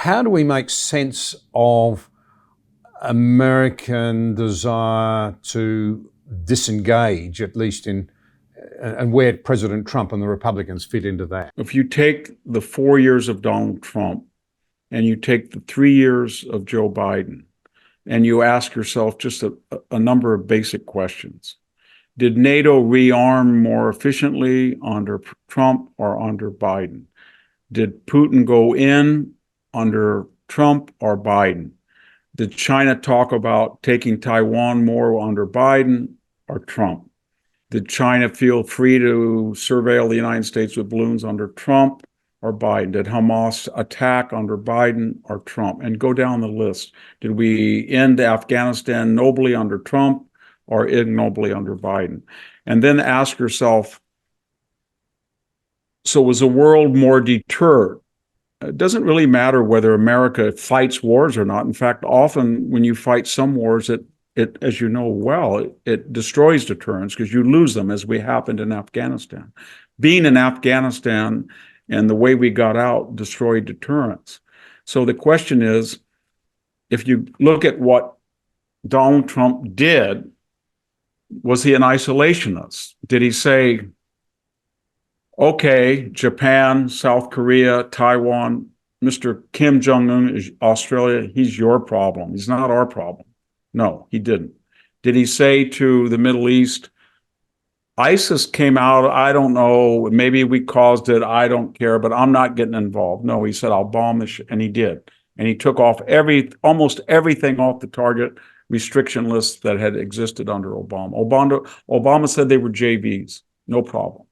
how do we make sense of American desire to disengage, at least in, and where President Trump and the Republicans fit into that? If you take the 4 years of Donald Trump and you take the 3 years of Joe Biden, and you ask yourself just a number of basic questions. Did NATO rearm more efficiently under Trump or under Biden? Did Putin go in under Trump or Biden? Did China talk about taking Taiwan more under Biden or Trump? Did China feel free to surveil the United States with balloons under Trump or Biden? Did Hamas attack under Biden or Trump? And go down the list. Did we end Afghanistan nobly under Trump or ignobly under Biden? And then ask yourself, so was the world more deterred? It doesn't really matter whether America fights wars or not. In fact, often when you fight some wars, it as you know well, it destroys deterrence because you lose them, as we happened in Afghanistan. Being in Afghanistan and the way we got out destroyed deterrence. So the question is, if you look at what Donald Trump did, was he an isolationist? Did he say, okay, Japan, South Korea, Taiwan, Mr. Kim Jong-un is Australia, he's your problem. He's not our problem. No, he didn't. Did he say to the Middle East, ISIS came out, I don't know, maybe we caused it, I don't care, but I'm not getting involved. No, he said, I'll bomb this, and he did. And he took off almost everything off the target restriction list that had existed under Obama. Obama said they were JVs, no problem.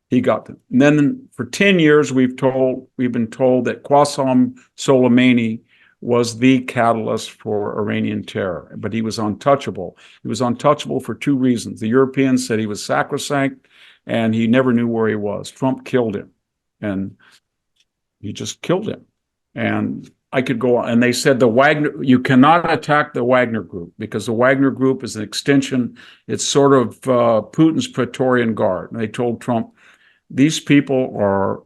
He got them. And then for 10 years, we've been told that Qasem Soleimani was the catalyst for Iranian terror, but he was untouchable. He was untouchable for two reasons. The Europeans said he was sacrosanct, and he never knew where he was. Trump killed him, and he just killed him. And I could go on. And they said you cannot attack the Wagner Group because the Wagner Group is an extension. It's sort of Putin's Praetorian Guard. And they told Trump, these people are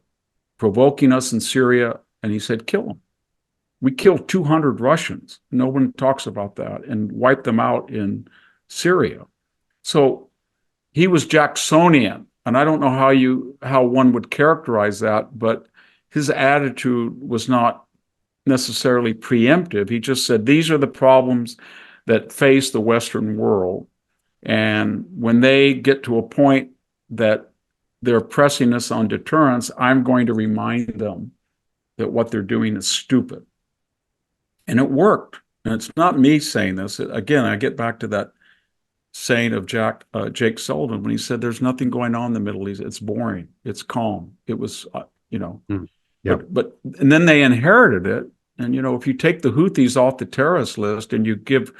provoking us in Syria. And he said, kill them. We killed 200 Russians. No one talks about that, and wiped them out in Syria. So he was Jacksonian. And I don't know how one would characterize that, but his attitude was not necessarily preemptive. He just said, these are the problems that face the Western world. And when they get to a point that they're pressing us on deterrence, I'm going to remind them that what they're doing is stupid. And it worked. And it's not me saying this. Again, I get back to that saying of Jake Sullivan when he said, there's nothing going on in the Middle East. It's boring. It's calm. It was, Yep. But and then they inherited it. And, if you take the Houthis off the terrorist list and you give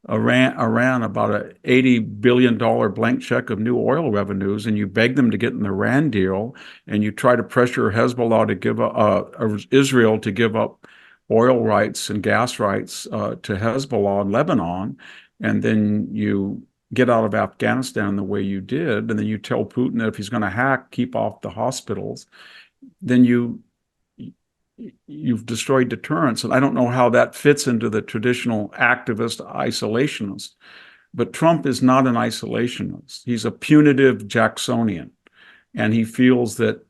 Iran about an $80 billion blank check of new oil revenues, and you beg them to get in the Iran deal, and you try to pressure Hezbollah to give up, Israel to give up oil rights and gas rights to Hezbollah in Lebanon, and then you get out of Afghanistan the way you did, and then you tell Putin that if he's going to hack, keep off the hospitals, then you've destroyed deterrence. And I don't know how that fits into the traditional activist isolationist. But Trump is not an isolationist. He's a punitive Jacksonian. And he feels that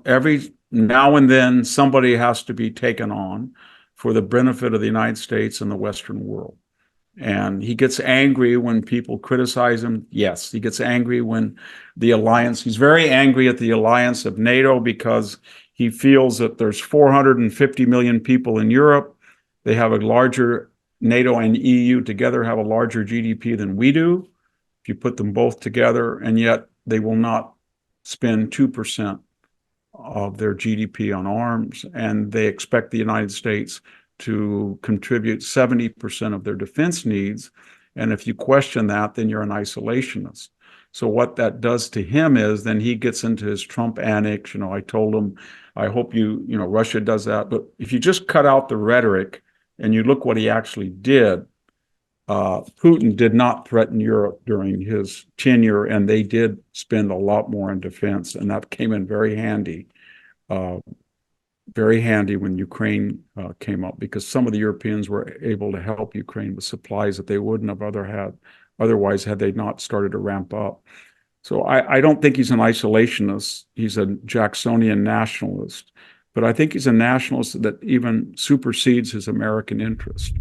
every now and then somebody has to be taken on for the benefit of the United States and the Western world. And he gets angry when people criticize him. Yes, he gets angry when he's very angry at the alliance of NATO because he feels that there's 450 million people in Europe. They have a larger, NATO and EU together have a larger GDP than we do, if you put them both together, and yet they will not spend 2% of their GDP on arms, and they expect the United States to contribute 70% of their defense needs. And if you question that, then you're an isolationist. So what that does to him is then he gets into his Trump annex. I told him, I hope Russia does that. But if you just cut out the rhetoric and you look what he actually did, Putin did not threaten Europe during his tenure, and they did spend a lot more in defense, and that came in very handy very handy when Ukraine came up, because some of the Europeans were able to help Ukraine with supplies that they wouldn't have otherwise had they not started to ramp up. So I don't think he's an isolationist. He's a Jacksonian nationalist, but I think he's a nationalist that even supersedes his American interest.